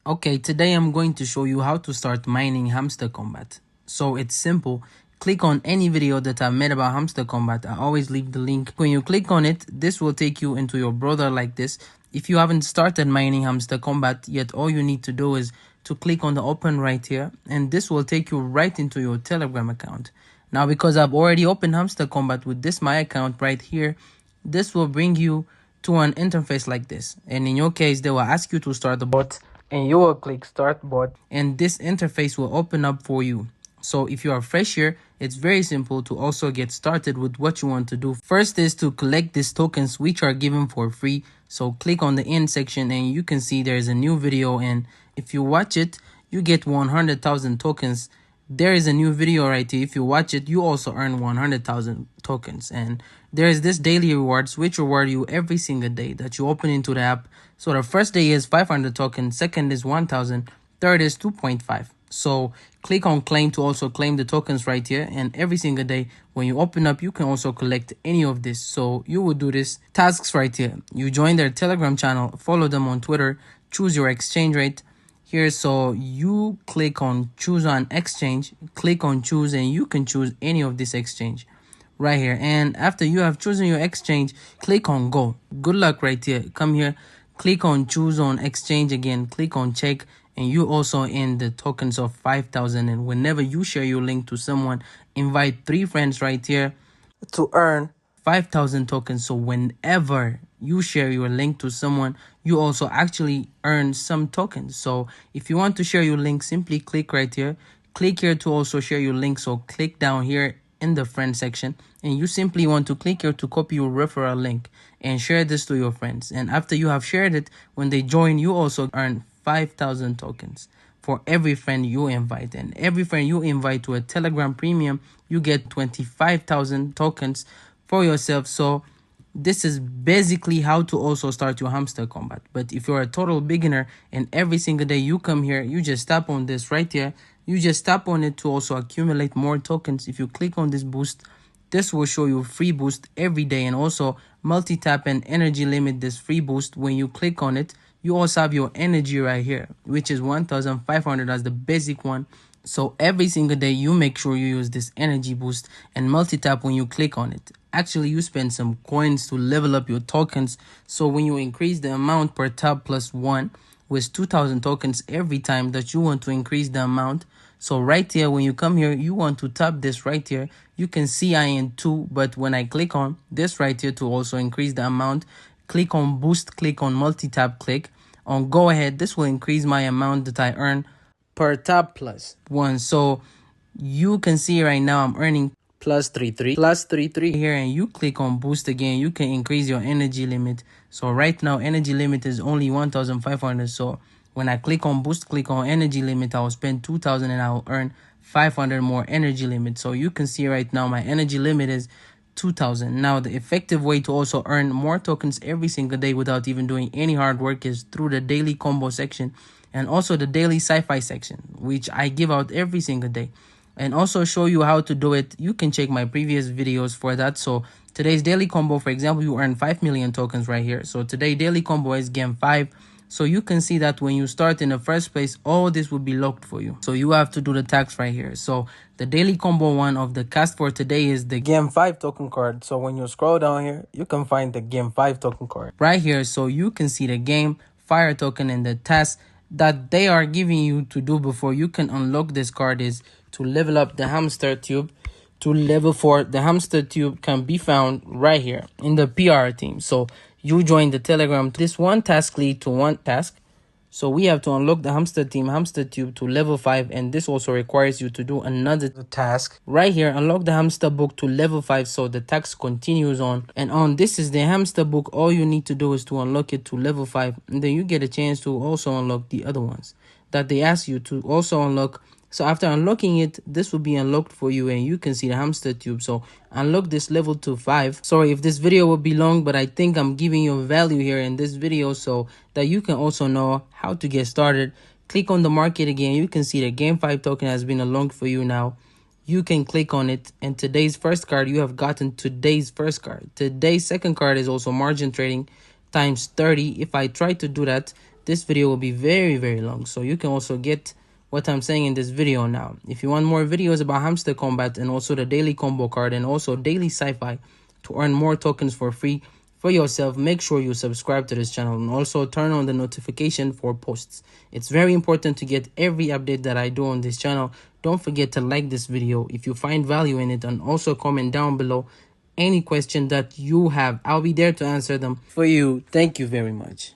Okay, today I'm going to show you how to start mining Hamster Kombat. So it's simple. Click on any video that I've made about Hamster Kombat. I always leave the link. When you click on it, this will take you into your browser like this. If you haven't started mining Hamster Kombat yet, all you need to do is to click on the open right here, and this will take you right into your Telegram account. Now, because I've already opened Hamster Kombat with this my account right here, this will bring you to an interface like this, and in your case they will ask you to start the bot, and you will click start bot, and this interface will open up for you. So if you are fresh here, it's very simple to also get started with what you want to do. First is to collect these tokens which are given for free. So click on the end section and you can see there's a new video, and if you watch it you get 100,000 tokens. There is a new video right here. If you watch it, you also earn 100,000 tokens. And there is this daily rewards which reward you every single day that you open into the app. So the first day is 500 tokens, second is 1,000, third is 2.5. So click on claim to also claim the tokens right here, and every single day when you open up you can also collect any of this. So you will do this tasks right here. You join their Telegram channel, follow them on Twitter, choose your exchange rate here. So you click on choose on exchange, click on choose, and you can choose any of this exchange right here. And after you have chosen your exchange, click on go. Good luck right here. Come here, click on choose on exchange again, click on check, and you also in the tokens of 5,000. And whenever you share your link to someone, invite 3 friends right here to earn 5,000 tokens. So whenever you share your link to someone, you also actually earn some tokens. So if you want to share your link, simply click right here, click here to also share your link. So click down here in the friend section, and you simply want to click here to copy your referral link and share this to your friends. And after you have shared it, when they join, you also earn 5,000 tokens for every friend you invite. And every friend you invite to a Telegram premium, you get 25,000 tokens for yourself. So this is basically how to also start your Hamster Kombat. But if you're a total beginner and every single day you come here, you just tap on this right here, you just tap on it to also accumulate more tokens. If you click on this boost, this will show you free boost every day, and also multi-tap and energy limit. This free boost, when you click on it, you also have your energy right here, which is 1,500 as the basic one. So every single day you make sure you use this energy boost and multi-tap when you click on it. Actually, you spend some coins to level up your tokens. So when you increase the amount per tap plus 1 with 2,000 tokens every time that you want to increase the amount. So right here, when you come here, you want to tap this right here. You can see I in 2, but when I click on this right here to also increase the amount, click on boost, click on multi-tap, click on go ahead. This will increase my amount that I earn per tap plus 1. So you can see right now I'm earning plus 33 here, and you click on boost again, you can increase your energy limit. So right now energy limit is only 1,500. So when I click on boost, click on energy limit, I will spend 2,000 and I will earn 500 more energy limit. So you can see right now my energy limit is 2,000. Now the effective way to also earn more tokens every single day without even doing any hard work is through the daily combo section and also the daily sci-fi section, which I give out every single day, and also show you how to do it. You can check my previous videos for that. So today's daily combo, for example, you earn 5 million tokens right here. So today daily combo is game 5. So you can see that when you start in the first place, all this will be locked for you. So you have to do the tax right here. So the daily combo 1 of the cast for today is the game 5 token card. So when you scroll down here, you can find the game 5 token card right here. So you can see the game fire token, and the task that they are giving you to do before you can unlock this card is to level up the hamster tube to level 4. The hamster tube can be found right here in the PR team. So you join the Telegram. This one task lead to one task. So we have to unlock the hamster team, hamster tube to level 5, and this also requires you to do another task right here. Unlock the hamster book to level 5. So the task continues on and on. This is the hamster book. All you need to do is to unlock it to level 5, and then you get a chance to also unlock the other ones that they ask you to also unlock. So after unlocking it, this will be unlocked for you, and you can see the hamster tube. So unlock this level to 5. Sorry if this video will be long, but I think I'm giving you value here in this video so that you can also know how to get started. Click on the market again. You can see the game 5 token has been unlocked for you now. You can click on it, and today's first card, you have gotten today's first card. Today's second card is also margin trading times 30. If I try to do that, this video will be very, very long. So you can also get what I'm saying in this video now. If you want more videos about Hamster Kombat and also the daily combo card and also daily sci-fi to earn more tokens for free for yourself, make sure you subscribe to this channel and also turn on the notification for posts. It's very important to get every update that I do on this channel. Don't forget to like this video if you find value in it, and also comment down below any question that you have. I'll be there to answer them for you. Thank you very much.